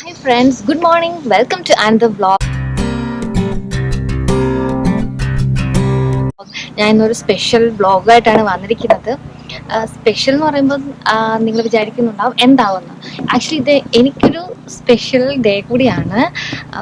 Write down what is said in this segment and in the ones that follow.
Hi friends, good morning. Welcome to another vlog. ഞാൻ ഇന്നൊരു special വ്ളോഗായിട്ടാണ് വന്നിരിക്കുന്നത്. സ്പെഷ്യൽ എന്ന് പറയുമ്പോൾ നിങ്ങൾ വിചാരിക്കുന്നുണ്ടാവും എന്താവുമെന്ന്. ആക്ച്വലി ഇത് എനിക്കൊരു സ്പെഷ്യൽ ഡേ കൂടിയാണ്.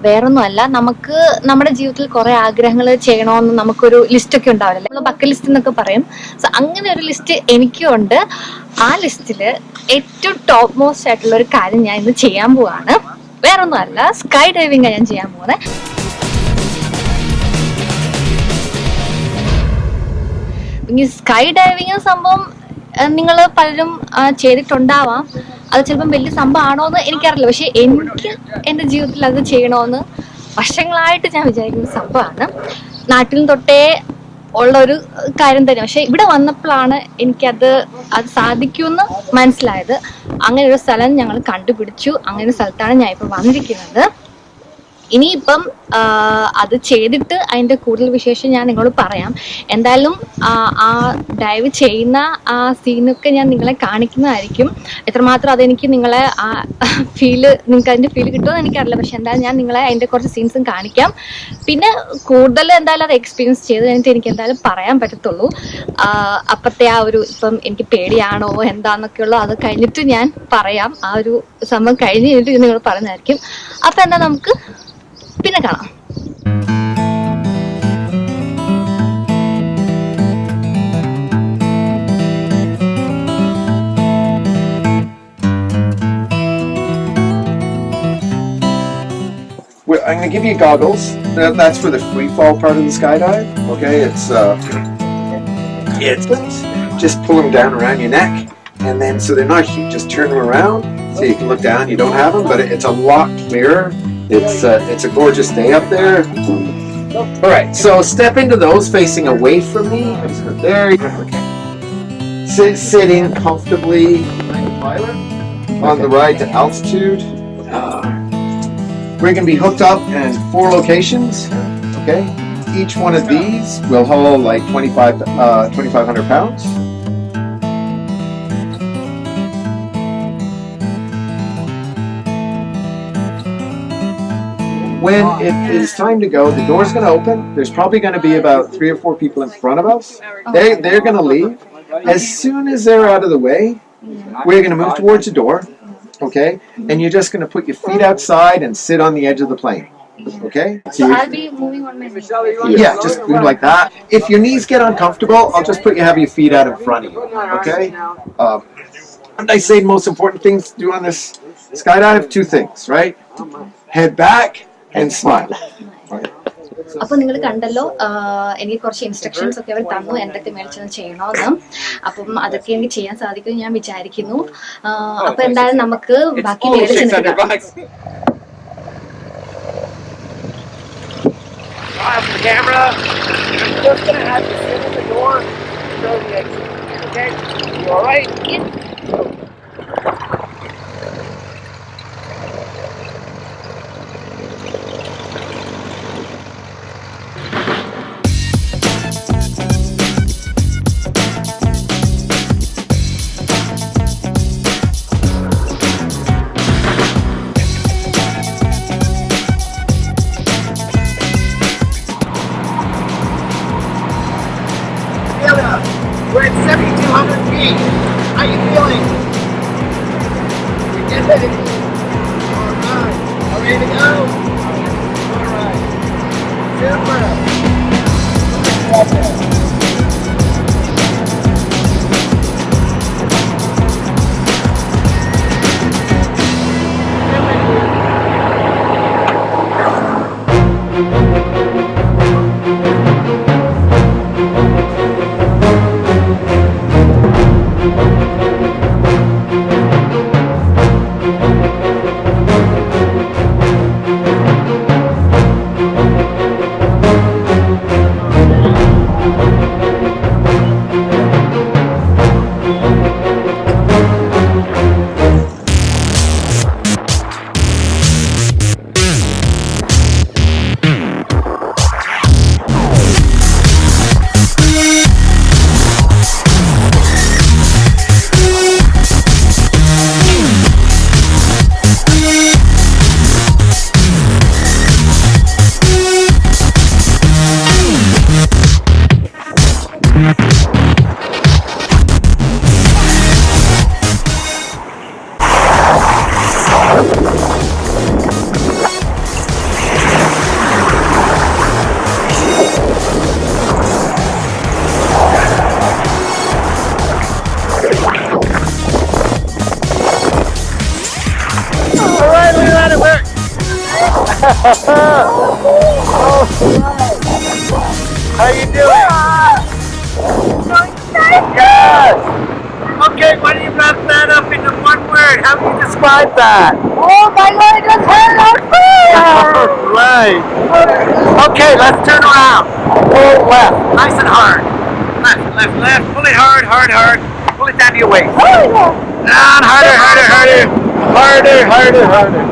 വേറൊന്നുമല്ല, നമുക്ക് നമ്മുടെ ജീവിതത്തിൽ കുറേ ആഗ്രഹങ്ങൾ ചെയ്യണമെന്ന് നമുക്കൊരു ലിസ്റ്റൊക്കെ ഉണ്ടാവില്ല, നമ്മൾ ബക്കറ്റ് ലിസ്റ്റ് എന്നൊക്കെ പറയും. സോ അങ്ങനെ ഒരു ലിസ്റ്റ് എനിക്കും ഉണ്ട്. ആ ലിസ്റ്റിൽ ഏറ്റവും ടോപ്പ് മോസ്റ്റ് ആയിട്ടുള്ള ഒരു കാര്യം ഞാൻ ഇന്ന് ചെയ്യാൻ പോവാണ്. വേറൊന്നുമല്ല, സ്കൈ ഡൈവിംഗ് ഞാൻ ചെയ്യാൻ പോകുന്നത്. ഈ സ്കൈ ഡൈവിങ് സംഭവം നിങ്ങൾ പലരും ചെയ്തിട്ടുണ്ടാവാം. അത് ചിലപ്പം വലിയ സംഭവമാണോ എന്ന് എനിക്കറിയില്ല. പക്ഷെ എനിക്ക് എൻ്റെ ജീവിതത്തിൽ അത് ചെയ്യണമെന്ന് വർഷങ്ങളായിട്ട് ഞാൻ വിചാരിക്കുന്ന സംഭവമാണ്. നാട്ടിൽ തൊട്ടേ ഉള്ള ഒരു കാര്യം തന്നെ. പക്ഷെ ഇവിടെ വന്നപ്പോഴാണ് എനിക്കത് സാധിക്കുമെന്ന് മനസ്സിലായത്. അങ്ങനെ ഒരു സ്ഥലം ഞങ്ങൾ കണ്ടുപിടിച്ചു. അങ്ങനെ ഒരു സ്ഥലത്താണ് ഞാൻ ഇപ്പോൾ വന്നിരിക്കുന്നത്. ഇനിയിപ്പം അത് ചെയ്തിട്ട് അതിൻ്റെ കൂടുതൽ വിശേഷം ഞാൻ നിങ്ങളോട് പറയാം. എന്തായാലും ആ ഡൈവ് ചെയ്യുന്ന ആ സീനൊക്കെ ഞാൻ നിങ്ങളെ കാണിക്കുന്നതായിരിക്കും. എത്രമാത്രം അതെനിക്ക് നിങ്ങളെ ആ നിങ്ങൾക്ക് അതിൻ്റെ ഫീല് കിട്ടുമെന്ന് എനിക്കറിയില്ല. പക്ഷെ എന്തായാലും ഞാൻ നിങ്ങളെ അതിൻ്റെ കുറച്ച് സീൻസും കാണിക്കാം. പിന്നെ കൂടുതൽ എന്തായാലും അത് എക്സ്പീരിയൻസ് ചെയ്ത് കഴിഞ്ഞിട്ട് എനിക്ക് എന്തായാലും പറയാൻ പറ്റത്തുള്ളൂ. അപ്പത്തെ ആ ഒരു ഇപ്പം എനിക്ക് പേടിയാണോ എന്താന്നൊക്കെയുള്ളൂ അത് കഴിഞ്ഞിട്ട് ഞാൻ പറയാം. ആ ഒരു സംഭവം കഴിഞ്ഞ് കഴിഞ്ഞിട്ട് നിങ്ങൾ പറയുന്നതായിരിക്കും. അപ്പം എന്താ നമുക്ക് പിന്നെ കാണാം. I'm going to give you goggles. That's for the free fall part of the skydive. Okay, it's just pull them down around your neck, and then so they're not huge. Just turn them around so you can look down. You don't have them, but it's a lot clearer. It's a gorgeous day up there. All right, so step into those facing away from me. There. Okay. Sitting comfortably on the ride to altitude. We're going to be hooked up in 4 locations. Okay, each one of these will hold like 2,500 pounds. When it is time to go, the door's going to open. There's probably going to be about 3 or 4 people in front of us. They're going to leave. As soon as they're out of the way, we're going to move towards the door. Okay? And you're just going to put your feet outside and sit on the edge of the plane. Okay? So I'll be moving on my knees. Yeah, just move like that. If your knees get uncomfortable, I'll just put you have your feet out in front of you. Okay? And I say most important things to do on this skydive, 2 things, right? Head back and smile. അപ്പോൾ നിങ്ങൾ കണ്ടല്ലോ, എനിക്ക് കുറച്ച് instructions ഒക്കെ അവർ തന്നു എന്തൊക്കെ മേടിച്ചെന്ന് ചെയ്യണമെന്ന്. അപ്പം അതൊക്കെ എനിക്ക് ചെയ്യാൻ സാധിക്കും ഞാൻ വിചാരിക്കുന്നു. അപ്പൊ എന്തായാലും നമുക്ക് ബാക്കി We're at 7,200 feet. How you feeling? You get ready? All right. Are we ready to go? All right. Super. That's it. How you doing? Yes. Okay, why don't you wrap that up into one word? How do you describe that? Oh my god, it was hell on fire! Right. Okay, let's turn around. Pull left, nice and hard. Left, left, left. Pull it hard, hard, hard. Pull it down to your waist. Down, harder, harder, harder. Harder, harder, harder.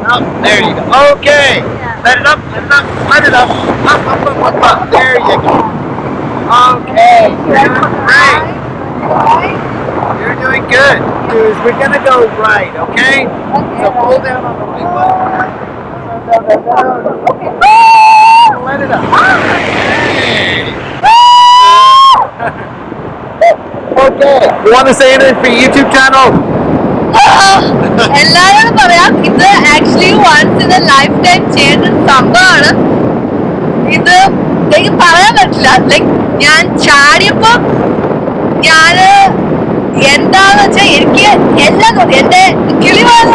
Oh, there you go. Okay. Let it up, let it up, let it up. Up, up, up, up, up. There you go. Okay. You're doing great. You're doing good. We're gonna go right, okay? So pull down on the right one. Okay. Let it up. Okay. You want to say anything for your YouTube channel? എല്ലാവരോടും പറയാം, ഇത് actually once in a life time ചെയ്യുന്ന സംഭവമാണ്. ഇത് എനിക്ക് പറയാൻ പറ്റില്ല. Like ഞാൻ ചാടിയപ്പോ ഞാന് എന്താന്ന് വെച്ചാൽ എനിക്ക് എല്ലാം തോന്നി. എന്റെ കിളിവാഴ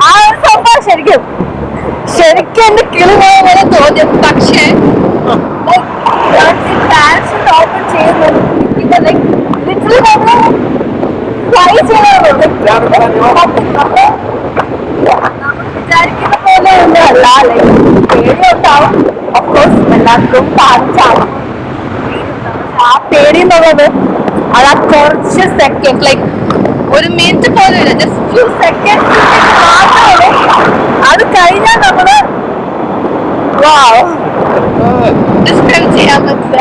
ആ ഒരു സംഭവം ശരിക്കും എന്റെ കിളിവാഴ തോന്നി. പക്ഷേ പാരഷൂട്ട് ഓപ്പൺ ചെയ്യുന്നത് ലിറ്ററലി നമ്മള് ഫ്ലൈ ചെയ്യാറുണ്ട്. വിചാരിക്കുന്ന പോലെ ഒന്നും അല്ല. ലൈക്ക് പേടിയുണ്ടാവും, ഓഫ്കോഴ്സ് എല്ലാവർക്കും പാടിച്ചാവും. ആ പേടി എന്നുള്ളത് അത് ആ കുറച്ച് സെക്കൻഡ്, ലൈക്ക് ഒരു മിനിറ്റ് പോലും ഇല്ല, ജസ്റ്റ് ഫ്യൂ സെക്കൻഡ് മാത്രമേ. അത് കഴിഞ്ഞാൽ നമ്മള് ഡിസ്ക്രൈബ് ചെയ്യാൻ പറ്റില്ല.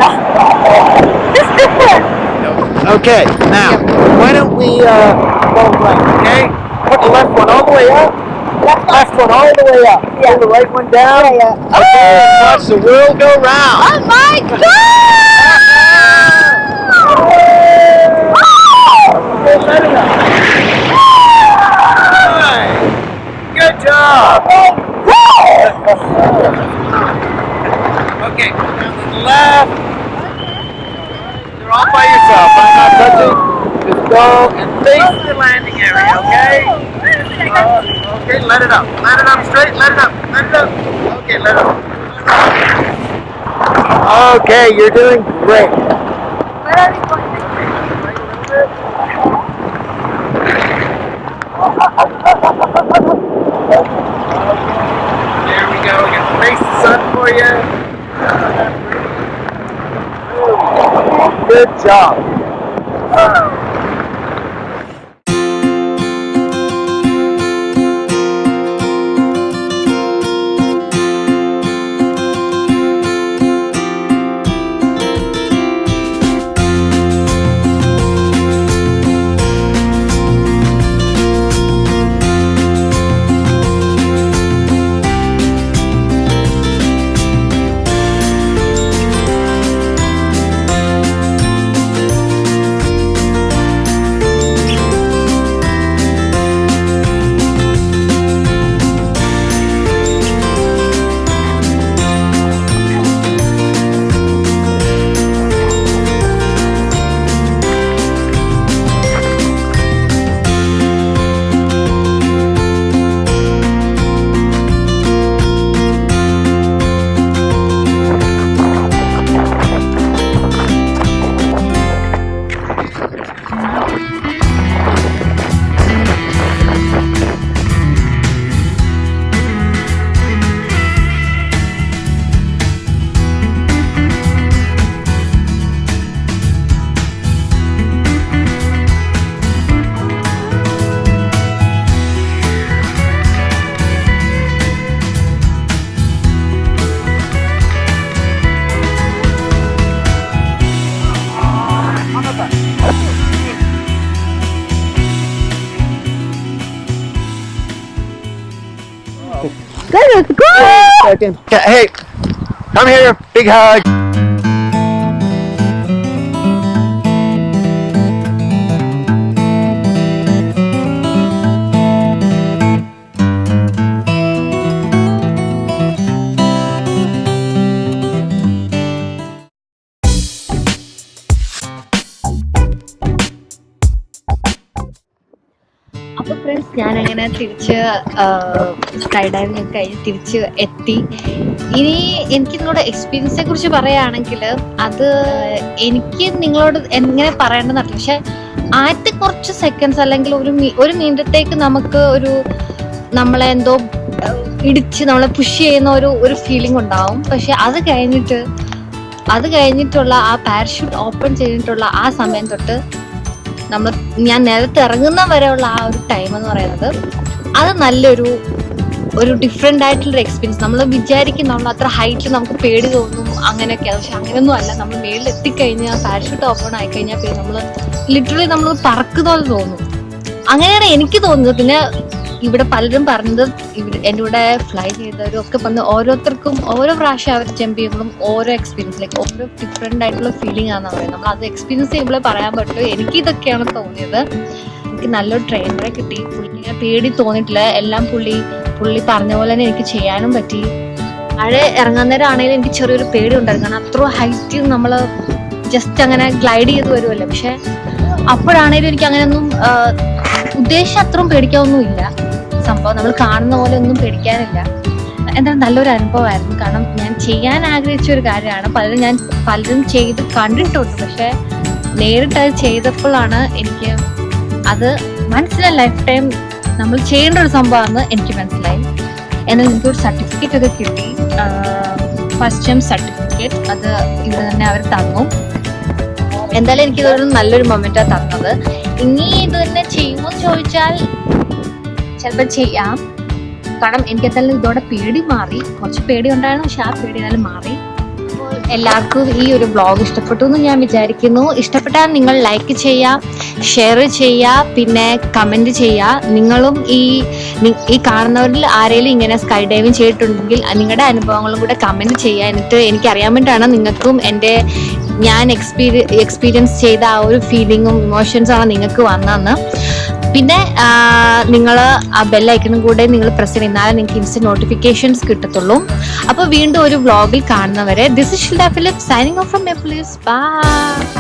Okay, now, why don't we go right, okay? Put the left one all the way up. Left one all the way up. Yeah. Pull the right one down. Yeah. Okay, and watch the world go round. Oh my god! Okay, let it up. Right. Good job. Okay, down to the left. You're all by yourself. I'm not touching. Just go and face the landing area, okay? Okay, let it up. Let it up straight. Let it up. Let it up. Okay, let it up. Okay, you're doing great. Where are we going? There we go. We're going to face the sun for you. Good job. Let's go! Hey, come here. Big hug. അപ്പൊ friends, ഞാനങ്ങനെ തിരിച്ച് sky diving ഒക്കെ കഴിഞ്ഞ് തിരിച്ച് എത്തി. ഇനി എനിക്ക് നിങ്ങളുടെ എക്സ്പീരിയൻസിനെ കുറിച്ച് പറയുകയാണെങ്കിൽ അത് എനിക്ക് നിങ്ങളോട് എങ്ങനെ പറയേണ്ടതെന്ന് അറിയില്ല. പക്ഷെ ആദ്യത്തെ കുറച്ച് സെക്കൻഡ്സ് അല്ലെങ്കിൽ ഒരു മിനിറ്റത്തേക്ക് നമുക്ക് നമ്മളെ എന്തോ ഇടിച്ച് നമ്മളെ പുഷ് ചെയ്യുന്ന ഒരു ഫീലിംഗ് ഉണ്ടാവും. പക്ഷെ അത് കഴിഞ്ഞിട്ടുള്ള ആ പാരഷൂട്ട് ഓപ്പൺ ചെയ്തിട്ടുള്ള ആ സമയം തൊട്ട് ഞാൻ നേരത്തെ ഇറങ്ങുന്ന വരെയുള്ള ആ ഒരു ടൈം എന്ന് പറയുന്നത് അത് നല്ലൊരു ഡിഫറെൻ്റ് ആയിട്ടുള്ളൊരു എക്സ്പീരിയൻസ്. നമ്മൾ വിചാരിക്കും നമ്മൾ അത്ര ഹൈറ്റിൽ നമുക്ക് പേടി തോന്നും അങ്ങനെയൊക്കെയാണ്. പക്ഷെ അങ്ങനെയൊന്നും അല്ല. നമ്മൾ മേളിൽ എത്തിക്കഴിഞ്ഞാൽ പാരഷൂട്ട് ഓപ്പൺ ആയിക്കഴിഞ്ഞാൽ പിന്നെ നമ്മൾ ലിറ്ററലി നമ്മൾ പറക്കുന്നത് തോന്നും. അങ്ങനെയാണ് എനിക്ക് തോന്നുന്നത്. പിന്നെ ഇവിടെ പലരും പറഞ്ഞത് എൻ്റെ കൂടെ ഫ്ലൈ ചെയ്തവരും ഒക്കെ പറഞ്ഞ് ഓരോരുത്തർക്കും ഓരോ പ്രാവശ്യം അവർ ജമ്പ് ചെയ്യുമ്പോഴും ഓരോ എക്സ്പീരിയൻസ് ലൈക്ക് ഓരോ ഡിഫറെൻ്റ് ആയിട്ടുള്ള ഫീലിംഗ് ആണെന്ന് പറയുന്നത്. നമ്മൾ അത് എക്സ്പീരിയൻസ് ചെയ്യുമ്പോഴേ പറയാൻ പറ്റുള്ളൂ. എനിക്ക് ഇതൊക്കെയാണ് തോന്നിയത്. എനിക്ക് നല്ലൊരു ട്രെയിനറെ കിട്ടി. പുള്ളിനെ പേടി തോന്നിയിട്ടില്ല. എല്ലാം പുള്ളി പറഞ്ഞ പോലെ തന്നെ എനിക്ക് ചെയ്യാനും പറ്റി. മഴ ഇറങ്ങാൻ നേരം ആണെങ്കിലും എനിക്ക് ചെറിയൊരു പേടി ഉണ്ടായിരുന്നു. കാരണം അത്ര ഹൈറ്റ് നമ്മൾ ജസ്റ്റ് അങ്ങനെ ഗ്ലൈഡ് ചെയ്ത് വരുമല്ലോ. പക്ഷെ അപ്പോഴാണേലും എനിക്ക് അങ്ങനെയൊന്നും ഉദ്ദേശിച്ച അത്രയും പേടിക്കാനൊന്നുമില്ല. സംഭവം നമ്മൾ കാണുന്ന പോലെ ഒന്നും പേടിക്കാനില്ല. എന്തായാലും നല്ലൊരു അനുഭവമായിരുന്നു. കാരണം ഞാൻ ചെയ്യാൻ ആഗ്രഹിച്ച ഒരു കാര്യമാണ്. പലരും ചെയ്ത് കണ്ടിട്ടുണ്ട്. പക്ഷെ നേരിട്ട് അത് ചെയ്തപ്പോഴാണ് എനിക്ക് അത് മനസ്സിലായി. ലൈഫ് ടൈം നമ്മൾ ചെയ്യേണ്ട ഒരു സംഭവമാണെന്ന് എനിക്ക് മനസ്സിലായി. എന്നാൽ എനിക്കൊരു സർട്ടിഫിക്കറ്റ് ഒക്കെ കിട്ടി. ഫസ്റ്റ് ടൈം സർട്ടിഫിക്കറ്റ് അത് ഇവിടെ തന്നെ അവർ തന്നു. എന്തായാലും എനിക്കിതൊരു നല്ലൊരു മൊമെന്റാണ് തന്നത്. ഇനി ഇത് തന്നെ ചെയ്യുമോ എന്ന് ചോദിച്ചാൽ ചിലപ്പോൾ ചെയ്യാം. കാരണം എനിക്ക് എന്തായാലും ഇതോടെ പേടി മാറി. കുറച്ച് പേടി ഉണ്ടായിരുന്നു. പക്ഷെ ആ പേടി എന്തായാലും മാറി. അപ്പോൾ എല്ലാവർക്കും ഈ ഒരു വ്ളോഗ് ഇഷ്ടപ്പെട്ടു എന്ന് ഞാൻ വിചാരിക്കുന്നു. ഇഷ്ടപ്പെട്ടാൽ നിങ്ങൾ ലൈക്ക് ചെയ്യുക, ഷെയർ ചെയ്യുക, പിന്നെ കമൻറ്റ് ചെയ്യുക. നിങ്ങളും ഈ കാണുന്നവരിൽ ആരെങ്കിലും ഇങ്ങനെ സ്കൈ ഡൈവിങ് ചെയ്തിട്ടുണ്ടെങ്കിൽ നിങ്ങളുടെ അനുഭവങ്ങളും കൂടെ കമൻറ്റ് ചെയ്യുക. എന്നിട്ട് എനിക്കറിയാൻ വേണ്ടിയിട്ടാണ് നിങ്ങൾക്കും ഞാൻ എക്സ്പീരിയൻസ് ചെയ്ത ആ ഒരു ഫീലിങ്ങും ഇമോഷൻസാണ് നിങ്ങൾക്ക് വന്നതെന്ന്. പിന്നെ നിങ്ങൾ ആ ബെല്ലൈക്കണും കൂടെ നിങ്ങൾ പ്രസ് ചെയ്ത് എന്നാലേ നിങ്ങൾക്ക് ഇൻസ്റ്റന്റ് നോട്ടിഫിക്കേഷൻസ് കിട്ടത്തുള്ളൂ. അപ്പോൾ വീണ്ടും ഒരു വ്ളോഗിൽ കാണുന്നവരെ this is Shilda Philip signing off from Naples. By.